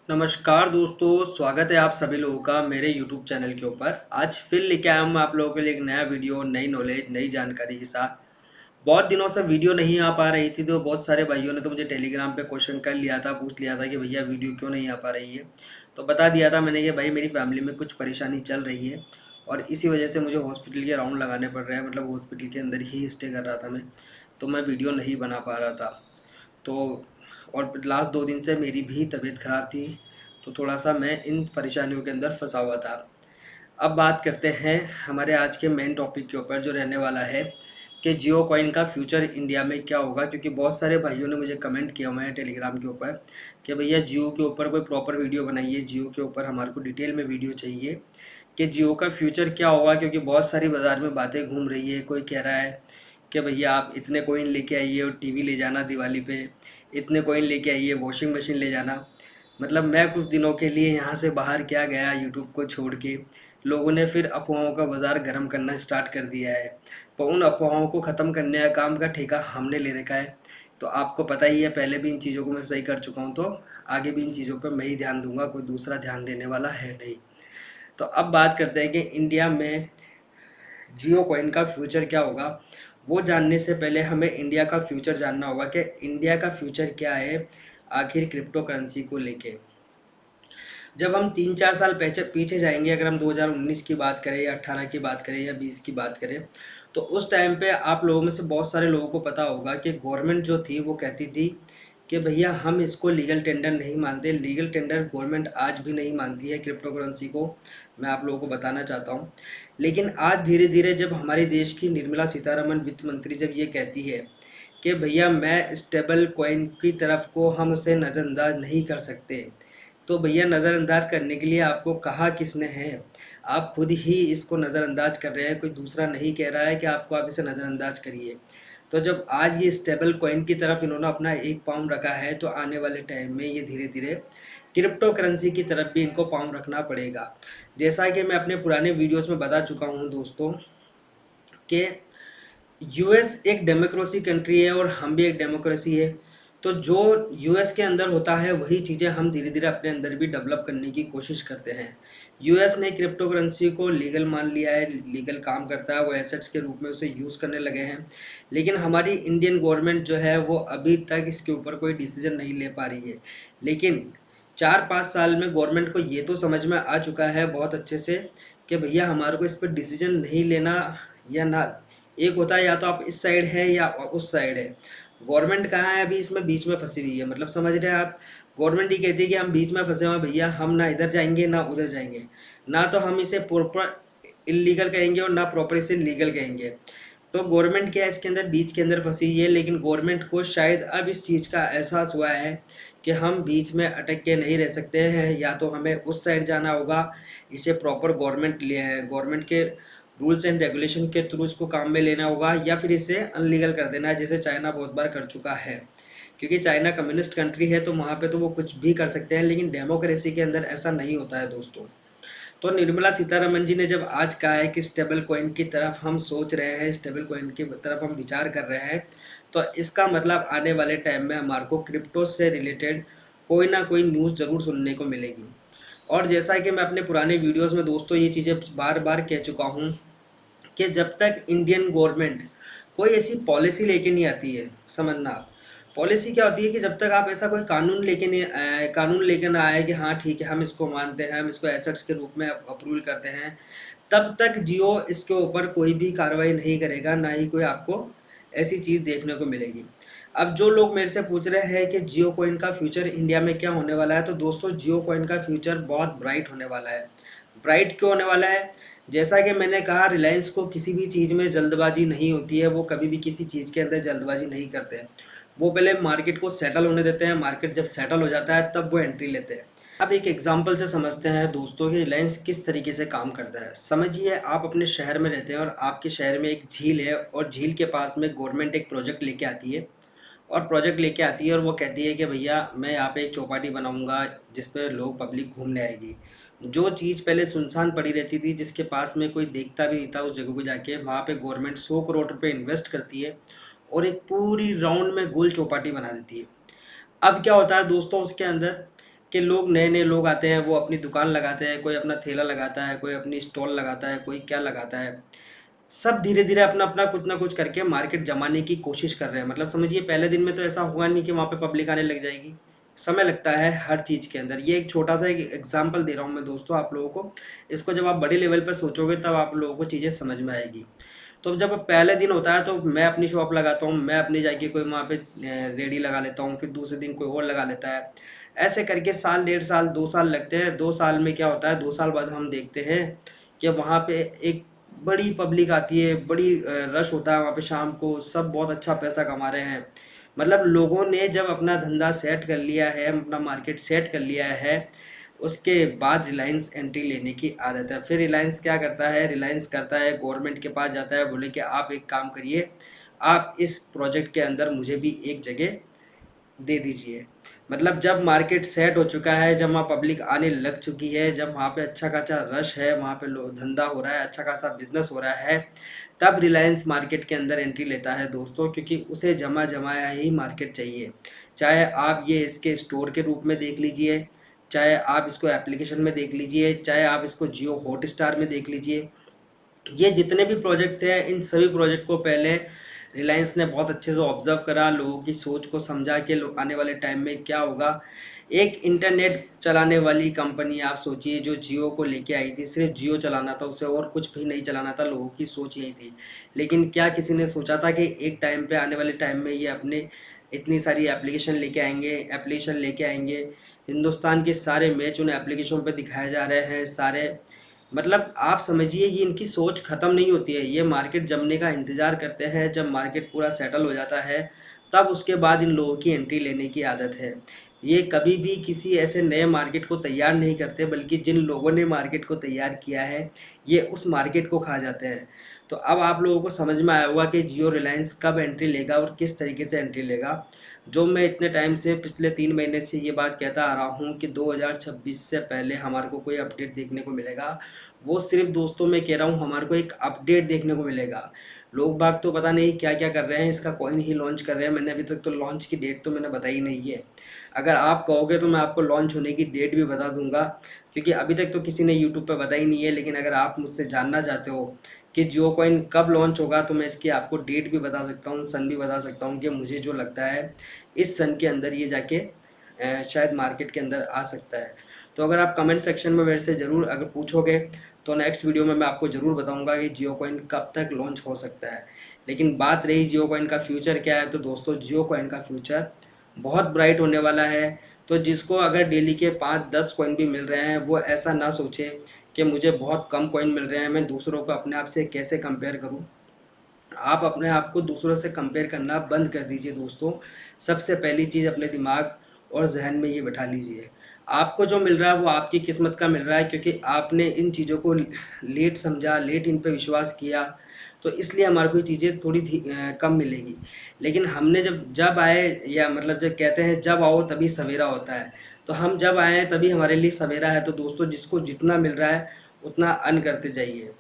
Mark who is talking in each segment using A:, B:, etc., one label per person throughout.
A: नमस्कार दोस्तों, स्वागत है आप सभी लोगों का मेरे YouTube चैनल के ऊपर। आज फिर लेके आया हूँ मैं आप लोगों के लिए एक नया वीडियो, नई नॉलेज, नई जानकारी के साथ। बहुत दिनों से वीडियो नहीं आ पा रही थी, तो बहुत सारे भाइयों ने तो मुझे टेलीग्राम पे क्वेश्चन कर लिया था, पूछ लिया था कि भैया वीडियो क्यों नहीं आ पा रही है। तो बता दिया था मैंने कि भाई मेरी फैमिली में कुछ परेशानी चल रही है और इसी वजह से मुझे हॉस्पिटल के राउंड लगाने पड़ रहे हैं। मतलब हॉस्पिटल के अंदर ही स्टे कर रहा था मैं, तो मैं वीडियो नहीं बना पा रहा था। तो और लास्ट 2 दिन से मेरी भी तबीयत ख़राब थी, तो थोड़ा-सा मैं इन परेशानियों के अंदर फँसा हुआ था। अब बात करते हैं हमारे आज के मेन टॉपिक के ऊपर, जो रहने वाला है कि जियो कॉइन का फ्यूचर इंडिया में क्या होगा। क्योंकि बहुत सारे भाइयों ने मुझे कमेंट किया हुआ है टेलीग्राम के ऊपर कि भैया जियो के ऊपर कोई प्रॉपर वीडियो बनाइए, जियो के ऊपर हमारे को डिटेल में वीडियो चाहिए कि जियो का फ्यूचर क्या होगा। क्योंकि बहुत सारी बाज़ार में बातें घूम रही है, कोई कह रहा है कि भैया आप इतने कॉइन लेके आइए और टीवी ले जाना दिवाली पे, इतने कॉइन लेके आइए वॉशिंग मशीन ले जाना। मतलब मैं कुछ दिनों के लिए यहाँ से बाहर क्या गया यूट्यूब को छोड़ के, लोगों ने फिर अफवाहों का बाज़ार गर्म करना स्टार्ट कर दिया है। तो उन अफवाहों को ख़त्म करने का काम का ठेका हमने ले रखा है। तो आपको पता ही है, पहले भी इन चीज़ों को मैं सही कर चुका हूँ, तो आगे भी इन चीज़ों पर मैं ही ध्यान दूंगा, कोई दूसरा ध्यान देने वाला है नहीं। तो अब बात करते हैं कि इंडिया में जियो कॉइन का फ्यूचर क्या होगा। वो जानने से पहले हमें इंडिया का फ्यूचर जानना होगा कि इंडिया का फ्यूचर क्या है आखिर क्रिप्टो करेंसी को लेके। जब हम 3-4 साल पीछे पीछे जाएंगे, अगर हम 2019 की बात करें या 18 की बात करें या 20 की बात करें, तो उस टाइम पे आप लोगों में से बहुत सारे लोगों को पता होगा कि गवर्नमेंट जो थी वो कहती थी कि भैया हम इसको लीगल टेंडर नहीं मानते। लीगल टेंडर गवर्नमेंट आज भी नहीं मानती है क्रिप्टो करेंसी को, मैं आप लोगों को बताना चाहता हूँ। लेकिन आज धीरे धीरे जब हमारे देश की निर्मला सीतारमण वित्त मंत्री जब ये कहती है कि भैया मैं स्टेबल कॉइन की तरफ को हम उसे नज़रअंदाज नहीं कर सकते, तो भैया नज़रअंदाज करने के लिए आपको कहा किसने है? आप खुद ही इसको नज़रअंदाज कर रहे हैं, कोई दूसरा नहीं कह रहा है कि आपको आप इसे नज़रअंदाज करिए। तो जब आज ये स्टेबल कॉइन की तरफ इन्होंने अपना एक पाँव रखा है, तो आने वाले टाइम में ये धीरे धीरे क्रिप्टो करेंसी की तरफ भी इनको पाँव रखना पड़ेगा। जैसा कि मैं अपने पुराने वीडियोस में बता चुका हूँ दोस्तों कि यूएस एक डेमोक्रेसी कंट्री है और हम भी एक डेमोक्रेसी है। तो जो यूएस के अंदर होता है वही चीज़ें हम धीरे धीरे अपने अंदर भी डेवलप करने की कोशिश करते हैं। यूएस ने क्रिप्टो करेंसी को लीगल मान लिया है, लीगल काम करता है, वो एसेट्स के रूप में उसे यूज़ करने लगे हैं। लेकिन हमारी इंडियन गवर्नमेंट जो है वो अभी तक इसके ऊपर कोई डिसीजन नहीं ले पा रही है। लेकिन 4-5 साल में गवर्नमेंट को ये तो समझ में आ चुका है बहुत अच्छे से कि भैया हमारे को इस पर डिसीजन नहीं लेना, या ना एक होता है या तो आप इस साइड है या उस साइड है। गवर्नमेंट कहाँ है अभी, इसमें बीच में फंसी हुई है। मतलब समझ रहे हैं आप, गवर्नमेंट ही कहती है कि हम बीच में फंसे हुए हैं भैया, हम ना इधर जाएंगे ना उधर जाएंगे, ना तो हम इसे प्रॉपर इलीगल कहेंगे और ना प्रॉपर इसे लीगल कहेंगे। तो गवर्नमेंट क्या है, इसके अंदर बीच के अंदर फंसी हुई है। लेकिन गवर्नमेंट को शायद अब इस चीज़ का एहसास हुआ है कि हम बीच में अटक के नहीं रह सकते हैं, या तो हमें उस साइड जाना होगा, इसे प्रॉपर गवर्नमेंट के रूल्स एंड रेगुलेशन के थ्रू इसको काम में लेना होगा, या फिर इसे अनलीगल कर देना है, जैसे चाइना बहुत बार कर चुका है। क्योंकि चाइना कम्युनिस्ट कंट्री है, तो वहाँ पे तो वो कुछ भी कर सकते हैं, लेकिन डेमोक्रेसी के अंदर ऐसा नहीं होता है दोस्तों। तो निर्मला सीतारमण जी ने जब आज कहा है कि स्टेबल कॉइन की तरफ हम सोच रहे हैं, स्टेबल कॉइन की तरफ हम विचार कर रहे हैं, तो इसका मतलब आने वाले टाइम में हमारे को क्रिप्टो से रिलेटेड कोई ना कोई न्यूज़ ज़रूर सुनने को मिलेगी। और जैसा कि मैं अपने पुराने वीडियोस में दोस्तों ये चीज़ें बार बार कह चुका हूँ कि जब तक इंडियन गवर्नमेंट कोई ऐसी पॉलिसी लेके नहीं आती है, समझना आप, पॉलिसी क्या होती है कि जब तक आप ऐसा कोई कानून लेके नहीं कानून लेके ना आए कि हाँ ठीक है हम इसको मानते हैं, हम इसको एसेट्स के रूप में अप्रूवल करते हैं, तब तक जियो इसके ऊपर कोई भी कार्रवाई नहीं करेगा, ना ही कोई आपको ऐसी चीज़ देखने को मिलेगी। अब जो लोग मेरे से पूछ रहे हैं कि जियो कॉइन का फ्यूचर इंडिया में क्या होने वाला है, तो दोस्तों जियो कॉइन का फ्यूचर बहुत ब्राइट होने वाला है। ब्राइट क्यों होने वाला है? जैसा कि मैंने कहा, रिलायंस को किसी भी चीज़ में जल्दबाजी नहीं होती है, वो कभी भी किसी चीज़ के अंदर जल्दबाजी नहीं करते हैं। वो पहले मार्केट को सेटल होने देते हैं, मार्केट जब सेटल हो जाता है तब वो एंट्री लेते हैं। अब एक एग्जांपल से समझते हैं दोस्तों कि रिलायंस किस तरीके से काम करता है। समझिए आप अपने शहर में रहते हैं और आपके शहर में एक झील है, और झील के पास में गवर्नमेंट एक प्रोजेक्ट लेके आती है, और वो कहती है कि भैया मैं यहाँ पे एक चौपाटी बनाऊंगा जिस पे लोग पब्लिक घूमने आएगी। जो चीज़ पहले सुनसान पड़ी रहती थी, जिसके पास में कोई देखता भी नहीं था, उस जगह को जाके वहाँ पे गवर्नमेंट 100 करोड़ रुपए इन्वेस्ट करती है और एक पूरी राउंड में गोल चौपाटी बना देती है। अब क्या होता है दोस्तों उसके अंदर कि लोग नए नए लोग आते हैं, वो अपनी दुकान लगाते हैं, कोई अपना ठेला लगाता है, कोई अपनी स्टॉल लगाता है, कोई क्या लगाता है। सब धीरे धीरे अपना अपना कुछ ना कुछ करके मार्केट जमाने की कोशिश कर रहे हैं। मतलब समझिए पहले दिन में तो ऐसा हुआ नहीं कि वहाँ पे पब्लिक आने लग जाएगी। समय लगता है हर चीज़ के अंदर। ये एक छोटा सा एक एग्जांपल दे रहा हूँ मैं दोस्तों आप लोगों को। इसको जब आप बड़े लेवल पर सोचोगे तब आप लोगों को चीज़ें समझ में आएगी। तो जब पहले दिन होता है तो मैं अपनी शॉप लगाता हूँ, मैं अपनी जाके कोई वहाँ पे रेडी लगा लेता हूँ, फिर दूसरे दिन कोई और लगा लेता है। ऐसे करके साल, डेढ़ साल, 2 साल लगते हैं। 2 साल में क्या होता है, 2 साल बाद हम देखते हैं कि वहाँ पे एक बड़ी पब्लिक आती है, बड़ी रश होता है वहाँ पे शाम को, सब बहुत अच्छा पैसा कमा रहे हैं। मतलब लोगों ने जब अपना धंधा सेट कर लिया है, अपना मार्केट सेट कर लिया है, उसके बाद रिलायंस एंट्री लेने की आदत है। फिर रिलायंस क्या करता है, रिलायंस करता है गवर्नमेंट के पास जाता है, बोले कि आप एक काम करिए, आप इस प्रोजेक्ट के अंदर मुझे भी एक जगह दे दीजिए। मतलब जब मार्केट सेट हो चुका है, जब वहाँ पब्लिक आने लग चुकी है, जब वहाँ पे अच्छा खासा रश है, वहाँ पे लोग धंधा हो रहा है, अच्छा खासा बिजनेस हो रहा है, तब रिलायंस मार्केट के अंदर एंट्री लेता है दोस्तों, क्योंकि उसे जमा जमाया ही मार्केट चाहिए। चाहे आप ये इसके स्टोर के रूप में देख लीजिए, चाहे आप इसको एप्लीकेशन में देख लीजिए, चाहे आप इसको जियो हॉटस्टार में देख लीजिए। ये जितने भी प्रोजेक्ट हैं, इन सभी प्रोजेक्ट को पहले रिलायंस ने बहुत अच्छे से ऑब्जर्व करा, लोगों की सोच को समझा कि आने वाले टाइम में क्या होगा। एक इंटरनेट चलाने वाली कंपनी आप सोचिए, जो जियो को लेके आई थी, सिर्फ जियो चलाना था उसे, और कुछ भी नहीं चलाना था, लोगों की सोच यही थी। लेकिन क्या किसी ने सोचा था कि एक टाइम पे, आने वाले टाइम में ये अपने इतनी सारी एप्लीकेशन लेके आएंगे। हिंदुस्तान के सारे मैच उन एप्लीकेशन पे दिखाए जा रहे हैं सारे। मतलब आप समझिए ये इनकी सोच ख़त्म नहीं होती है, ये मार्केट जमने का इंतज़ार करते हैं। जब मार्केट पूरा सेटल हो जाता है, तब उसके बाद इन लोगों की एंट्री लेने की आदत है। ये कभी भी किसी ऐसे नए मार्केट को तैयार नहीं करते, बल्कि जिन लोगों ने मार्केट को तैयार किया है, ये उस मार्केट को खा जाते हैं। तो अब आप लोगों को समझ में आया होगा कि जियो रिलायंस कब एंट्री लेगा और किस तरीके से एंट्री लेगा। जो मैं इतने टाइम से, पिछले 3 महीने से ये बात कहता आ रहा हूँ कि 2026 से पहले हमारे को कोई अपडेट देखने को मिलेगा। वो सिर्फ दोस्तों मैं कह रहा हूँ, हमारे को एक अपडेट देखने को मिलेगा। लोग बाग तो पता नहीं क्या क्या कर रहे हैं, इसका कॉइन ही लॉन्च कर रहे हैं। मैंने अभी तक तो लॉन्च की डेट तो मैंने बताई नहीं है। अगर आप कहोगे तो मैं आपको लॉन्च होने की डेट भी बता दूंगा, क्योंकि अभी तक तो किसी ने यूट्यूब पर बताई नहीं है। लेकिन अगर आप मुझसे जानना चाहते हो कि जियो कॉइन कब लॉन्च होगा, तो मैं इसकी आपको डेट भी बता सकता हूँ, सन भी बता सकता हूँ कि मुझे जो लगता है इस सन के अंदर ये जाके शायद मार्केट के अंदर आ सकता है। तो अगर आप कमेंट सेक्शन में मेरे से ज़रूर अगर पूछोगे, तो नेक्स्ट वीडियो में मैं आपको ज़रूर बताऊंगा कि जियो कॉइन कब तक लॉन्च हो सकता है। लेकिन बात रही जियो कॉइन का फ्यूचर क्या है, तो दोस्तों जियो कॉइन का फ्यूचर बहुत ब्राइट होने वाला है। तो जिसको अगर डेली के 5-10 कॉइन भी मिल रहे हैं, वो ऐसा ना सोचे कि मुझे बहुत कम कॉइन मिल रहे हैं, मैं दूसरों को अपने आप से कैसे कंपेयर करूं। आप अपने आप को दूसरों से कंपेयर करना बंद कर दीजिए दोस्तों। सबसे पहली चीज़ अपने दिमाग और जहन में ये बैठा लीजिए, आपको जो मिल रहा है वो आपकी किस्मत का मिल रहा है, क्योंकि आपने इन चीज़ों को लेट समझा, लेट इन पे विश्वास किया। तो इसलिए हमारे को ये चीज़ें थोड़ी कम मिलेगी। लेकिन हमने जब जब आए, या मतलब जब कहते हैं जब आओ तभी सवेरा होता है, तो हम जब आए हैं तभी हमारे लिए सवेरा है। तो दोस्तों जिसको जितना मिल रहा है उतना अर्न करते जाइए।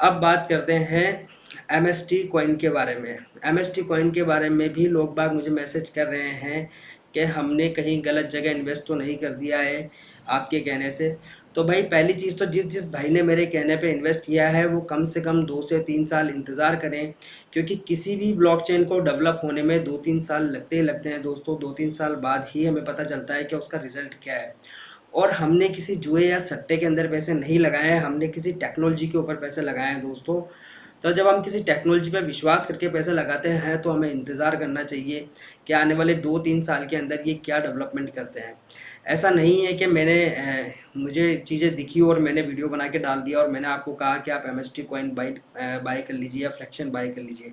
A: अब बात करते हैं एमएसटी कॉइन के बारे में। एमएसटी कॉइन के बारे में भी लोग बाग मुझे मैसेज कर रहे हैं कि हमने कहीं गलत जगह इन्वेस्ट तो नहीं कर दिया है आपके कहने से। तो भाई पहली चीज़ तो जिस जिस भाई ने मेरे कहने पे इन्वेस्ट किया है, वो कम से कम 2 से 3 साल इंतज़ार करें, क्योंकि किसी भी ब्लॉकचेन को डेवलप होने में 2-3 साल लगते ही लगते हैं दोस्तों। 2-3 साल बाद ही हमें पता चलता है कि उसका रिज़ल्ट क्या है। और हमने किसी जुए या सट्टे के अंदर पैसे नहीं लगाए हैं, हमने किसी टेक्नोलॉजी के ऊपर पैसे लगाए हैं दोस्तों। तो जब हम किसी टेक्नोलॉजी पर विश्वास करके पैसे लगाते हैं, तो हमें इंतज़ार करना चाहिए कि आने वाले 2-3 साल के अंदर ये क्या डेवलपमेंट करते हैं। ऐसा नहीं है कि मुझे चीज़ें दिखी और मैंने वीडियो बना के डाल दिया और मैंने आपको कहा कि आप एमएसटी कॉइन बाई कर लीजिए या फ्रैक्शन बाई कर लीजिए।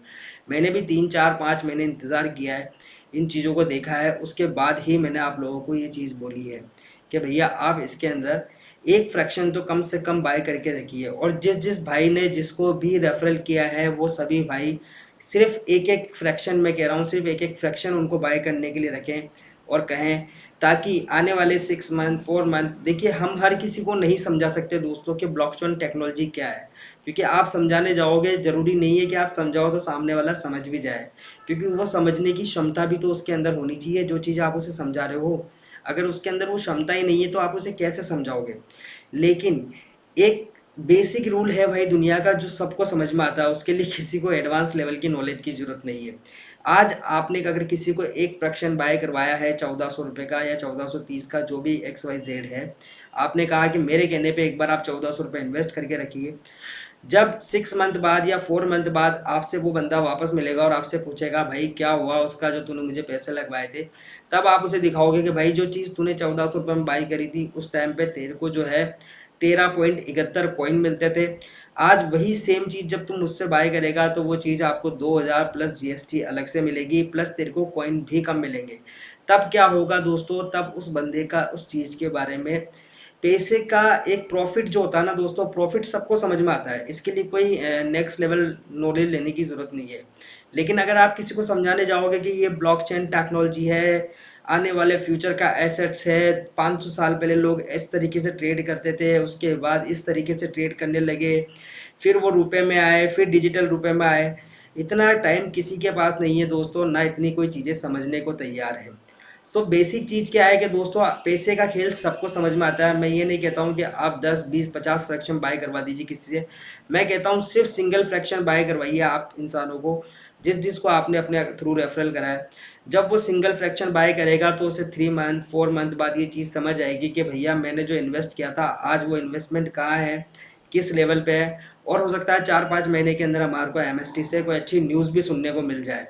A: मैंने भी 3-4-5 महीने इंतज़ार किया है, इन चीज़ों को देखा है, उसके बाद ही मैंने आप लोगों को ये चीज़ बोली है कि भैया आप इसके अंदर एक फ्रैक्शन तो कम से कम बाय करके रखिए। और जिस जिस भाई ने जिसको भी रेफरल किया है, वो सभी भाई सिर्फ एक एक फ्रैक्शन, मैं कह रहा हूँ सिर्फ एक एक फ्रैक्शन उनको बाय करने के लिए रखें और कहें, ताकि आने वाले 6 मंथ 4 मंथ, देखिए हम हर किसी को नहीं समझा सकते दोस्तों कि ब्लॉकचेन टेक्नोलॉजी क्या है। क्योंकि आप समझाने जाओगे, ज़रूरी नहीं है कि आप समझाओ तो सामने वाला समझ भी जाए, क्योंकि वो समझने की क्षमता भी तो उसके अंदर होनी चाहिए। जो चीज़ आप उसे समझा रहे हो, अगर उसके अंदर वो क्षमता ही नहीं है तो आप उसे कैसे समझाओगे। लेकिन एक बेसिक रूल है भाई दुनिया का जो सबको समझ में आता है, उसके लिए किसी को एडवांस लेवल की नॉलेज की जरूरत नहीं है। आज आपने अगर किसी को एक फ्रैक्शन बाय करवाया है 1400 रुपये का या 1430 का, जो भी XYZ है, आपने कहा कि मेरे कहने पे एक बार आप 1400 रुपये इन्वेस्ट करके रखिए। जब 6 मंथ बाद या 4 मंथ बाद आपसे वो बंदा वापस मिलेगा और आपसे पूछेगा भाई क्या हुआ उसका जो तूने मुझे पैसे लगवाए थे, तब आप उसे दिखाओगे कि भाई जो चीज़ तूने 1400 रुपये में बाई करी थी उस टाइम पे तेरे को जो है 13.71 कॉइन मिलते थे। आज वही सेम चीज़ जब तुम मुझसे बाय करेगा तो वो चीज़ आपको 2000 प्लस GST अलग से मिलेगी, प्लस तेरे को कॉइन भी कम मिलेंगे। तब क्या होगा दोस्तों, तब उस बंदे का उस चीज़ के बारे में, पैसे का एक प्रॉफिट जो होता है ना दोस्तों, प्रॉफिट सबको समझ में आता है, इसके लिए कोई नेक्स्ट लेवल नॉलेज लेने की ज़रूरत नहीं है। लेकिन अगर आप किसी को समझाने जाओगे कि ये ब्लॉकचेन टेक्नोलॉजी है, आने वाले फ्यूचर का एसेट्स है, 500 साल पहले लोग इस तरीके से ट्रेड करते थे, उसके बाद इस तरीके से ट्रेड करने लगे, फिर वो रुपए में आए, फिर डिजिटल रुपए में आए, इतना टाइम किसी के पास नहीं है दोस्तों, ना इतनी कोई चीज़ें समझने को तैयार है। तो बेसिक चीज़ क्या है कि दोस्तों पैसे का खेल सबको समझ में आता है। मैं ये नहीं कहता हूँ कि आप 10, 20, 50 फ्रैक्शन बाय करवा दीजिए किसी से। मैं कहता हूँ सिर्फ सिंगल फ्रैक्शन बाय करवाइए आप इंसानों को, जिसको आपने अपने थ्रू रेफरल करा है। जब वो सिंगल फ्रैक्शन बाय करेगा तो उसे 3 मंथ 4 मंथ बाद ये चीज़ समझ आएगी कि भैया मैंने जो इन्वेस्ट किया था आज वो इन्वेस्टमेंट कहाँ है, किस लेवल पे है, और हो सकता है 4-5 महीने के अंदर हमारे को MST से कोई अच्छी न्यूज़ भी सुनने को मिल जाए।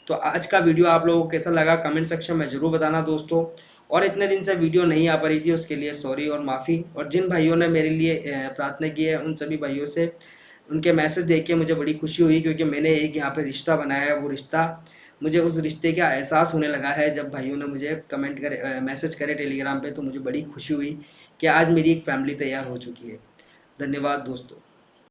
A: तो आज का वीडियो आप लोगों को कैसा लगा कमेंट सेक्शन में ज़रूर बताना दोस्तों। और इतने दिन से वीडियो नहीं आ पा रही थी उसके लिए सॉरी और माफ़ी। और जिन भाइयों ने मेरे लिए प्रार्थना की है उन सभी भाइयों से उनके मैसेज देख के मुझे बड़ी खुशी हुई, क्योंकि मैंने एक यहाँ पे रिश्ता बनाया है, वो रिश्ता मुझे उस रिश्ते का एहसास होने लगा है जब भाइयों ने मुझे कमेंट करे, मैसेज करे टेलीग्राम पे, तो मुझे बड़ी खुशी हुई कि आज मेरी एक फैमिली तैयार हो चुकी है। धन्यवाद दोस्तों।